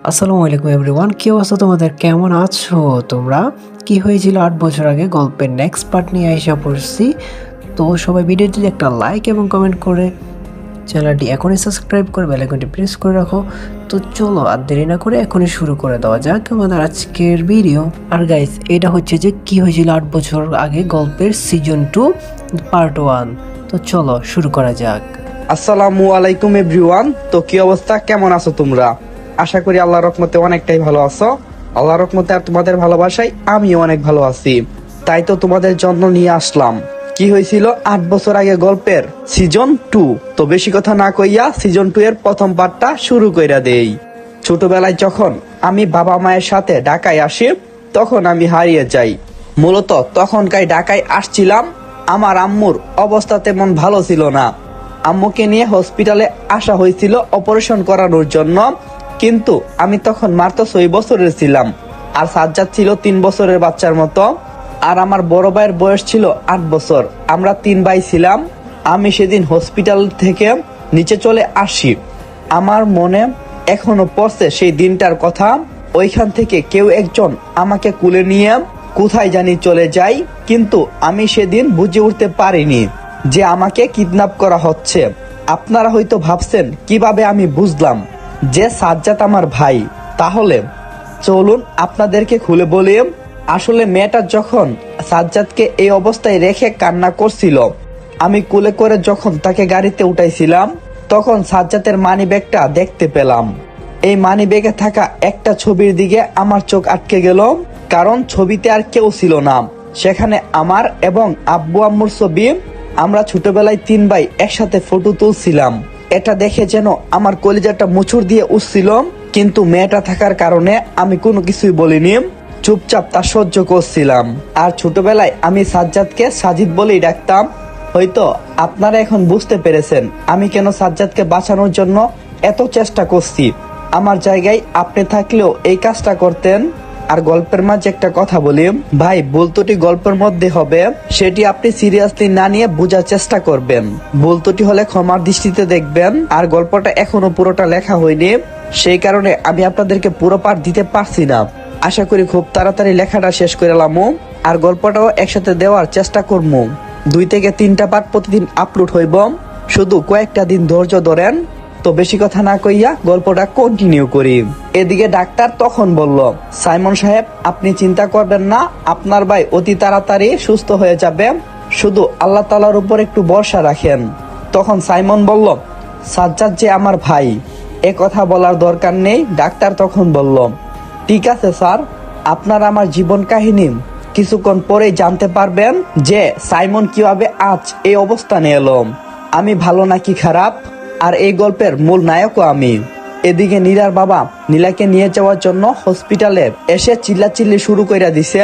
আসসালামু আলাইকুম এভরিওয়ান, কি অবস্থা তোমাদের? কেমন আছো তোমরা? কি হয়েছিল 8 বছর আগে গল্পের নেক্সট পার্ট নিয়ে আইসা পড়ছি। তো সবাই ভিডিওটি একটা লাইক এবং কমেন্ট করে চ্যানেলটি এখনই সাবস্ক্রাইব করে বেল আইকনটি প্রেস করে রাখো। তো চলো আর দেরি না করে এখনই শুরু করে দেওয়া যাক আমাদের আজকের ভিডিও। আর গাইস, এটা হচ্ছে যে কি হয়েছিল 8 বছর আগে গল্পের সিজন 2 পার্ট 1। তো চলো শুরু করা যাক। আসসালামু আলাইকুম এভরিওয়ান। তো কি অবস্থা, কেমন আছো তোমরা? আশা করি আল্লাহর রহমতে অনেকটাই ভালো আছো। আল্লাহর রহমতে আর তোমাদের ভালোবাসায় আমিও অনেক ভালো আছি। তাই তো তোমাদের জন্য নিয়ে আসলাম কি হয়েছিল 8 বছর আগে গল্পের সিজন 2। তো বেশি কথা না কইয়া সিজন 2 এর প্রথম পার্টটা শুরু কইরা দেই। ছোটবেলায় যখন আমি বাবা মায়ের সাথে ঢাকায় আসি, তখন আমি হারিয়ে যাই। মূলত তখনকার ঢাকায় আসছিলাম, আমার আম্মুর অবস্থা তেমন ভালো ছিল না। আম্মুকে নিয়ে হসপিটালে আসা হয়েছিল অপারেশন করানোর জন্য, কিন্তু আমি তখন মাত্র 6 বছরের ছিলাম, আর সাজ্জাদ ছিল 3 বছরের বাচ্চার মতো, আর আমার বড় ভাইয়ের বয়স ছিল 8 বছর। আমরা 3 ভাই ছিলাম। আমি সেদিন হসপিটাল থেকে নিচে চলে আসি। আমার মনে এখনো পড়ছে সেই দিনটার কথা। ওইখান থেকে কেউ একজন আমাকে কুলে নিয়ে কোথায় জানি চলে যায়, কিন্তু আমি সেদিন বুঝে উঠতে পারিনি যে আমাকে কিডন্যাপ করা হচ্ছে। আপনারা হয়তো ভাবছেন কিভাবে আমি বুঝলাম যে সাজ্জাদ আমার ভাই। তাহলে চলুন আপনাদেরকে খুলে বলি। আসলে মেয়েটা যখন সাজ্জাদকে এই অবস্থায় রেখে কান্না করছিল, আমি কোলে করে যখন তাকে গাড়িতে উঠাইছিলাম, তখন সাজ্জাদের মানি ব্যাগটা দেখতে পেলাম। এই মানি ব্যাগে থাকা একটা ছবির দিকে আমার চোখ আটকে গেল, কারণ ছবিতে আর কেউ ছিল না। সেখানে আমার এবং আব্বু আম্মুর ছবি। আমরা ছোটবেলায় 3 ভাই একসাথে ফটো তুলছিলাম। এটা দেখে যেন আমার কলিজাটা মুচুর দিয়ে উঠছিল, কিন্তু মেয়েটা থাকার কারণে আমি কোনো কিছুই বলিনি, চুপচাপ তা সহ্য করছিলাম। আর ছোটবেলায় আমি সাজ্জাদকে সাজিদ বলেই ডাকতাম। হয়তো আপনারা এখন বুঝতে পেরেছেন আমি কেন সাজ্জাদকে বাঁচানোর জন্য এত চেষ্টা করছি। আমার জায়গায় আপনি থাকলেও এই কাজটা করতেন। আর গল্পের মাঝে একটা কথা বলি ভাই, ভুল ত্রুটি গল্পের মধ্যে হবে, সেটি আপনি সিরিয়াসলি না নিয়ে বোঝার চেষ্টা করবেন। ভুল ত্রুটি হলে ক্ষমার দৃষ্টিতে দেখবেন। আর গল্পটা এখনো পুরোটা লেখা হয়নি, সেই কারণে আমি আপনাদেরকে পুরো পাঠ দিতে পারছি না। আশা করি খুব তাড়াতাড়ি লেখাটা শেষ করে লামু, আর গল্পটাও একসাথে দেওয়ার চেষ্টা করবো। 2 থেকে 3টা পার্ট প্রতিদিন আপলোড হইব, শুধু কয়েকটা দিন ধৈর্য ধরেন। তো বেশি কথা না কইয়া গল্পটা কন্টিনিউ করি। এদিকে ডাক্তার তখন বলল, সাইমন সাহেব, আপনি চিন্তা করবেন না, আপনার ভাই অতি তাড়াতাড়ি সুস্থ হয়ে যাবে, শুধু আল্লাহ তাআলার উপর একটু ভরসা রাখেন। তখন সাইমন বলল, সাজ্জাদ যে আমার ভাই, এ কথা বলার দরকার নেই। ডাক্তার তখন বলল, ঠিক আছে স্যার, আপনার আমার জীবন কাহিনী কিছুক্ষণ পরেই জানতে পারবেন যে সাইমন কিভাবে আজ এই অবস্থানে এলো, আমি ভালো নাকি খারাপ, আর এই গল্পের মূল নায়কও আমি। এদিকে নীলার বাবা নীলাকে নিয়ে যাওয়ার জন্য হসপিটালে এসে চিল্লাচিল্লি শুরু করে দিছে।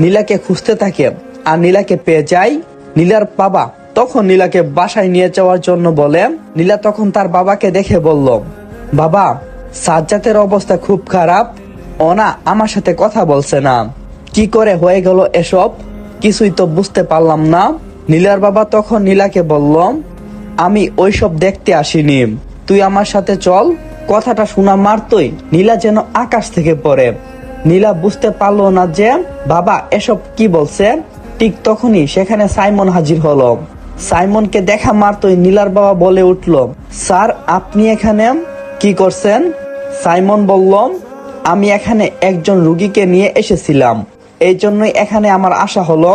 নীলাকে খুঁজতে থাকে, আর নীলাকে পেয়ে যায়। নীলার বাবা তখন নীলাকে বাসায় নিয়ে যাওয়ার জন্য বলে। নীলা তখন তার বাবাকে দেখে বলল, বাবা, সাজ্জাদের অবস্থা খুব খারাপ, ও না আমার সাথে কথা বলছে না, কি করে হয়ে গেল এসব, কিছুই তো বুঝতে পারলাম না। নীলার বাবা তখন নীলাকে বলল, আমি ওইসব দেখতে আসিনি, তুই আমার সাথে চল। কথাটা শোনা মাত্রই নীলা যেন আকাশ থেকে পড়ে। নীলা বুঝতে পারলো না যে বাবা এসব কি বলছে। ঠিক তখনই সেখানে সাইমন হাজির হলো। সাইমনকে দেখা মাত্রই নীলার বাবা বলে উঠল, স্যার, আপনি এখানে কি করছেন? সাইমন বলল, আমি এখানে একজন রুগীকে নিয়ে এসেছিলাম, এই জন্যই এখানে আমার আসা হলো।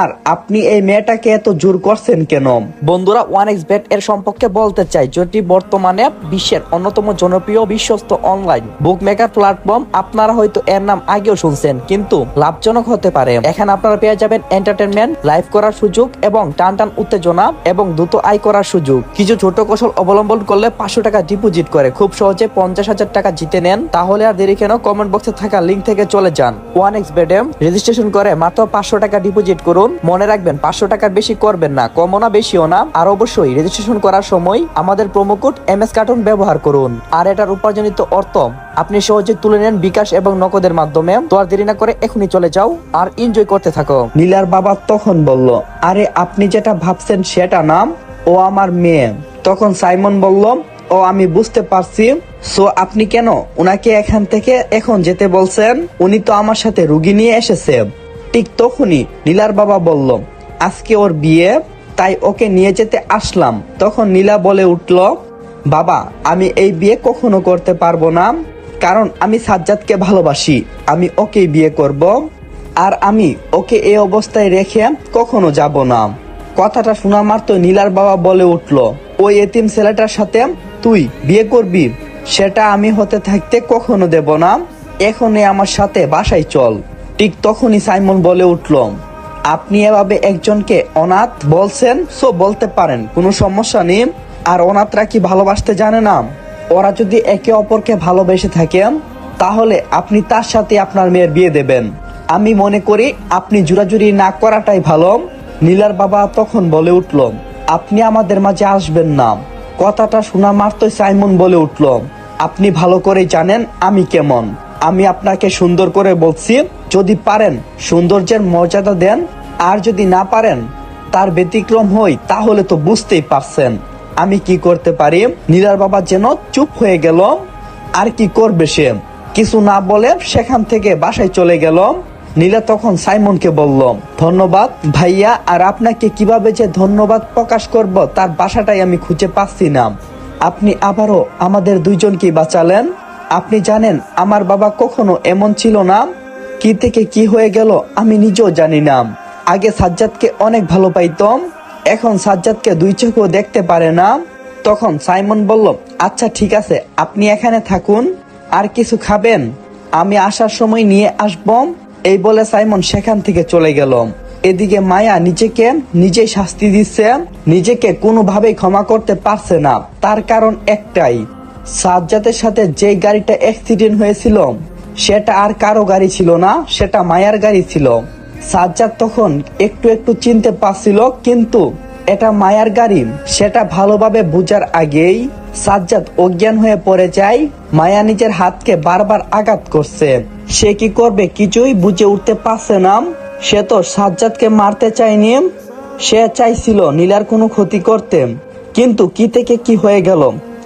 আর আপনি এই মেয়েটাকে এত জোর করছেন কেন? বন্ধুরা, 1xBet এর সম্পর্কে বলতে চাই, যেটি বর্তমানে বিশ্বের অন্যতম জনপ্রিয় বিশ্বস্ত অনলাইন বুকমেকার প্ল্যাটফর্ম। আপনারা হয়তো এর নাম আগেও শুনছেন, কিন্তু লাভজনক হতে পারে। এখানে আপনারা পেয়ে যাবেন এন্টারটেনমেন্ট, লাইভ করার সুযোগ এবং টান টান উত্তেজনা এবং দ্রুত আয় করার সুযোগ। কিছু ছোট কৌশল অবলম্বন করলে 500 টাকা ডিপোজিট করে খুব সহজে 50,000 টাকা জিতে নেন। তাহলে আর দেরি কেন, কমেন্ট বক্সে থাকা লিঙ্ক থেকে চলে যান 1xBet এ রেজিস্ট্রেশন করে মাত্র 500 টাকা ডিপোজিট করুন। মনে রাখবেন, 500 টাকার বেশি করবেন না, কমও না বেশিও না। আর অবশ্যই রেজিস্ট্রেশন করার সময় আমাদের প্রোমো কোড MS কার্টুন ব্যবহার করুন। আর এটার উপার্জনিত অর্থ আপনি সহজে তুলে নেন বিকাশ এবং নগদের মাধ্যমে। তো আর দেরি না করে এখনই চলে যাও আর এনজয় করতে থাকো। নীলার বাবা তখন বলল, আরে আপনি যেটা ভাবছেন সেটা নাম, ও আমার মেয়ে। তখন সাইমন বলল, ও আমি বুঝতে পারছি। সো আপনি কেন উনাকে এখান থেকে এখন যেতে বলছেন? উনি তো আমার সাথে রুগী নিয়ে এসেছে। ঠিক তখনই নীলার বাবা বলল, আজকে ওর বিয়ে, তাই ওকে নিয়ে যেতে আসলাম। তখন নীলা বলে উঠল, বাবা আমি এই বিয়ে কখনো করতে পারবো না, কারণ আমি সাজ্জাদকে ভালোবাসি, আমি ওকেই বিয়ে করব, আর আমি ওকে এই অবস্থায় রেখে কখনো যাব না। কথাটা শোনা মাত্র নীলার বাবা বলে উঠল, ওই এতিম ছেলেটার সাথে তুই বিয়ে করবি? সেটা আমি হতে থাকতে কখনো দেব না, এখনই আমার সাথে বাসায় চল। ঠিক তখনই সাইমন বলে উঠল, আপনি এভাবে একজনকে অনাথ বলছেন? সো বলতে পারেন, কোনো সমস্যা নেই। আর অনাথরা কি ভালোবাসতে জানে না? ওরা যদি একে অপরকে ভালোবেসে থাকে তাহলে আপনি তার সাথে আপনার মেয়ের বিয়ে দেবেন। আমি মনে করি আপনি জোরাজুরি না করাটাই ভালো। নীলার বাবা তখন বলে উঠল, আপনি আমাদের মাঝে আসবেন না। কথাটা শোনা মাত্রই সাইমন বলে উঠল, আপনি ভালো করেই জানেন আমি কেমন। আমি আপনাকে সুন্দর করে বলছি, যদি পারেন সৌন্দর্যের মর্যাদা দেন, আর যদি না পারেন তার ব্যতিক্রম হই, তাহলে তো বুঝতেই পারছেন আমি কি করতে পারি। নীলার বাবা যেন চুপ হয়ে গেল। আর কি করবে সে? কিছু না বলে সেখান থেকে বাসায় চলে গেল। নীলা তখন সাইমনকে বলল, ধন্যবাদ ভাইয়া, আর আপনাকে কিভাবে যে ধন্যবাদ প্রকাশ করব তার বাসাটাই আমি খুঁজে পাচ্ছি না। আপনি আবারও আমাদের দুইজনকে বাঁচালেন। আপনি জানেন আমার বাবা কখনো এমন ছিল না, কি থেকে কি হয়ে গেল আমি নিজেও জানি না। আগে সাজ্জাদকে অনেক ভালো পাইতাম, এখন সাজ্জাদকে দুই চোখেও দেখতে পারে না। তখন সাইমন বলল, আচ্ছা ঠিক আছে, আপনি এখানে থাকুন। আর কিছু খাবেন? আমি আসার সময় নিয়ে আসব। এই বলে সাইমন সেখান থেকে চলে গেল। এদিকে মায়া নিজেকে নিজেই শাস্তি দিচ্ছে, নিজেকে কোনোভাবেই ক্ষমা করতে পারছে না। তার কারণ একটাই, সাজ্জাদের সাথে যে গাড়িটা অ্যাক্সিডেন্ট হয়েছিল সেটা আর কারো গাড়ি ছিল না, সেটা মায়ার গাড়ি ছিল। সাজ্জাদ তখন একটু একটু চিনতে পারছিল, কিন্তু এটা মায়ার গাড়ি সেটা ভালোভাবে বুঝার আগেই সাজ্জাদ অজ্ঞান হয়ে পড়ে যায়। মায়া নিজের হাতকে বারবার আঘাত করছে। সে কি করবে কিছুই বুঝে উঠতে পারছে না। সে তো সাজ্জাদকে মারতে চায়নি, সে চাইছিল নীলার কোনো ক্ষতি করতে, কিন্তু কি থেকে কি হয়ে গেল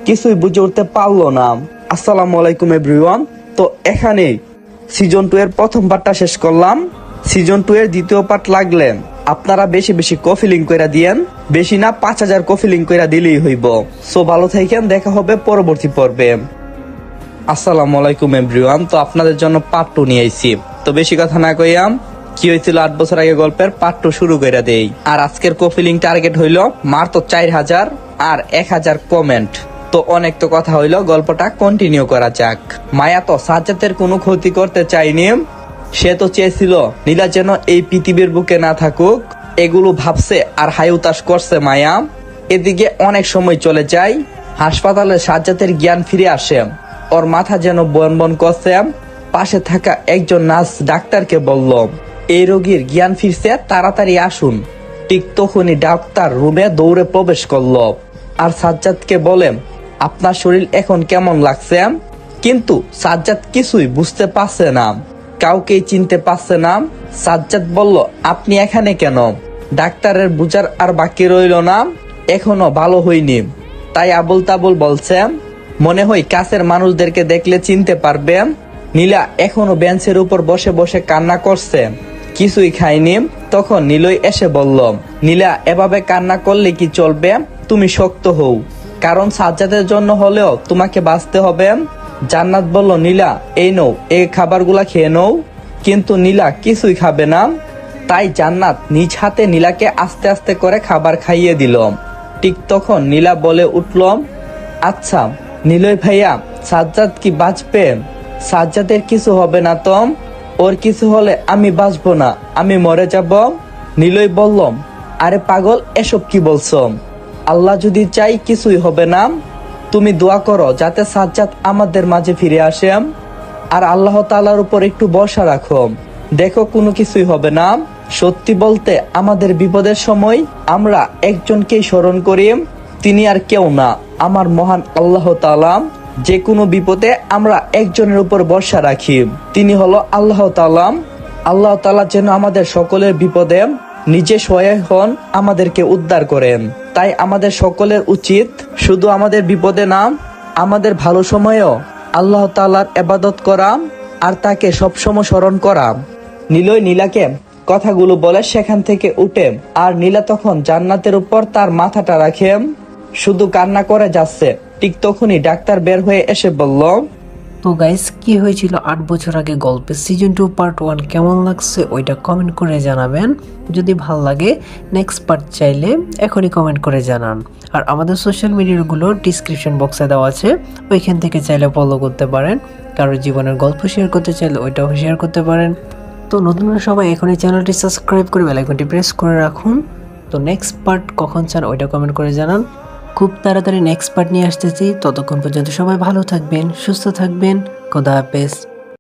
কিছুই বুঝে উঠতে পারলো না। আসসালামু আলাইকুম এভরিওয়ান। তো এখানেই সিজন 2 এর প্রথম পার্টটা শেষ করলাম। সিজন 2 এর দ্বিতীয় পার্ট লাগলে আপনারা বেশি বেশি কফি লিঙ্ক কইরা দিয়েন, বেশি না 5000 কফি লিঙ্ক কইরা দিলেই হইব। সো ভালো থাকেন, দেখা হবে পরবর্তী পর্বে। আসসালামু আলাইকুম এভরিওয়ান। তো আপনাদের জন্য পার্ট 2 নিয়ে আইছি। তো বেশি কথা না কইয়াম, কি হয়েছিল 8 বছর আগে গল্পের পার্ট 2 শুরু কইরা দেই। আর আজকের কফি লিঙ্ক টার্গেট হইল মাত্র 4000 আর 1000 কমেন্ট। তো অনেক তো কথা হইলো, গল্পটা কন্টিনিউ করা যাক। মায়া তো সাজ্জাদের কোনো ক্ষতি করতে চায়নি, সে তো চেয়েছিল নীলা যেন এই পৃথিবীর বুকে না থাকুক। এগুলো ভাবছে আর হাইউতাস করছে মায়া। এদিকে অনেক সময় চলে যায়, হাসপাতালে সাজ্জাদের জ্ঞান ফিরে আসে। ওর মাথা যেন বন বন করছে। পাশে থাকা একজন নার্স ডাক্তারকে বলল, এই রোগীর জ্ঞান ফিরছে, তাড়াতাড়ি আসুন। ঠিক তখনই ডাক্তার রুমে দৌড়ে প্রবেশ করলো আর সাজ্জাদকে বলে, আপনার শরীর এখন কেমন লাগছে? কিন্তু সাজ্জাদ কিছুই বুঝতে পারছে না, কাউকেই চিনতে পারছে না। সাজ্জাদ বলল, আপনি এখানে কেন? ডাক্তারের বুঝার আর বাকি রইল না, এখনো ভালো হয়নি, তাই আবুল তাবুল বলছে। মনে হয় কাছের মানুষদেরকে দেখলে চিনতে পারবে। নীলা এখনো বেঞ্চের উপর বসে বসে কান্না করছে, কিছুই খায়নি। তখন নীলই এসে বলল, নীলা এভাবে কান্না করলে কি চলবে? তুমি শক্ত হও, কারণ সাজ্জাদের জন্য হলেও তোমাকে বাঁচতে হবে। জান্নাত বলল, নীলা এই নও, এই খাবারগুলা খেয়ে নও। কিন্তু নীলা কিছুই খাবে না, তাই জান্নাত নিজ হাতে নীলাকে আস্তে আস্তে করে খাবার খাইয়ে দিল। ঠিক তখন নীলা বলে উঠল, আচ্ছা নীলয় ভাইয়া, সাজ্জাদ কি বাঁচবে? সাজ্জাদের কিছু হবে না তো? ওর কিছু হলে আমি বাঁচবো না, আমি মরে যাব। নীলয় বলল, আরে পাগল, এসব কি বলছো? আল্লাহ যদি চাই কিছুই হবে না। তুমি দোয়া করো যাতে সাজ্জাদ আমাদের মাঝে ফিরে আসে, আর আল্লাহ তাআলার উপর একটু ভরসা রাখো, দেখো কোনো কিছুই হবে না। সত্যি বলতে আমাদের বিপদের সময় আমরা একজনকেই স্মরণ করি, তিনি আর কেউ না, আমার মহান আল্লাহ তাআলা। যে কোনো বিপদে আমরা একজনের উপর ভরসা রাখি, তিনি হলো আল্লাহ তাআলা। আল্লাহ তাআলা যেন আমাদের সকলের বিপদে নিজে সহায় হন, আমাদেরকে উদ্ধার করেন। তাই আমাদের সকলের উচিত শুধু আমাদের বিপদে না, আমাদের ভালো সময়েও আল্লাহ তাআলার ইবাদত করা আর তাকে সবসময় স্মরণ করা। নীলই নীলাকে কথাগুলো বলে সেখান থেকে উঠে, আর নীলা তখন জান্নাতের উপর তার মাথাটা রাখে শুধু কান্না করে যাচ্ছে। ঠিক তখনই ডাক্তার বের হয়ে এসে বলল, তো গাইস, কি হয়েছিল 8 বছর আগে গল্পের সিজন 2 পার্ট 1 কেমন লাগছে ওইটা কমেন্ট করে জানাবেন। যদি ভালো লাগে নেক্সট পার্ট চাইলে এখনই কমেন্ট করে জানান। আর আমাদের সোশ্যাল মিডিয়াগুলো ডিসক্রিপশন বক্সে দেওয়া আছে, ওইখান থেকে চাইলে ফলো করতে পারেন। কারোর জীবনের গল্প শেয়ার করতে চাইলে ওইটাও শেয়ার করতে পারেন। তো নতুনরা সবাই এখনই চ্যানেলটি সাবস্ক্রাইব করে বেল আইকনটি প্রেস করে রাখুন। তো নেক্সট পার্ট কখন চান ওইটা কমেন্ট করে জানান। খুব তাড়াতাড়ি নেক্সট পার্ট নিয়ে আসতেছি। ততক্ষণ পর্যন্ত সবাই ভালো থাকবেন, সুস্থ থাকবেন। খোদা হাফেজ।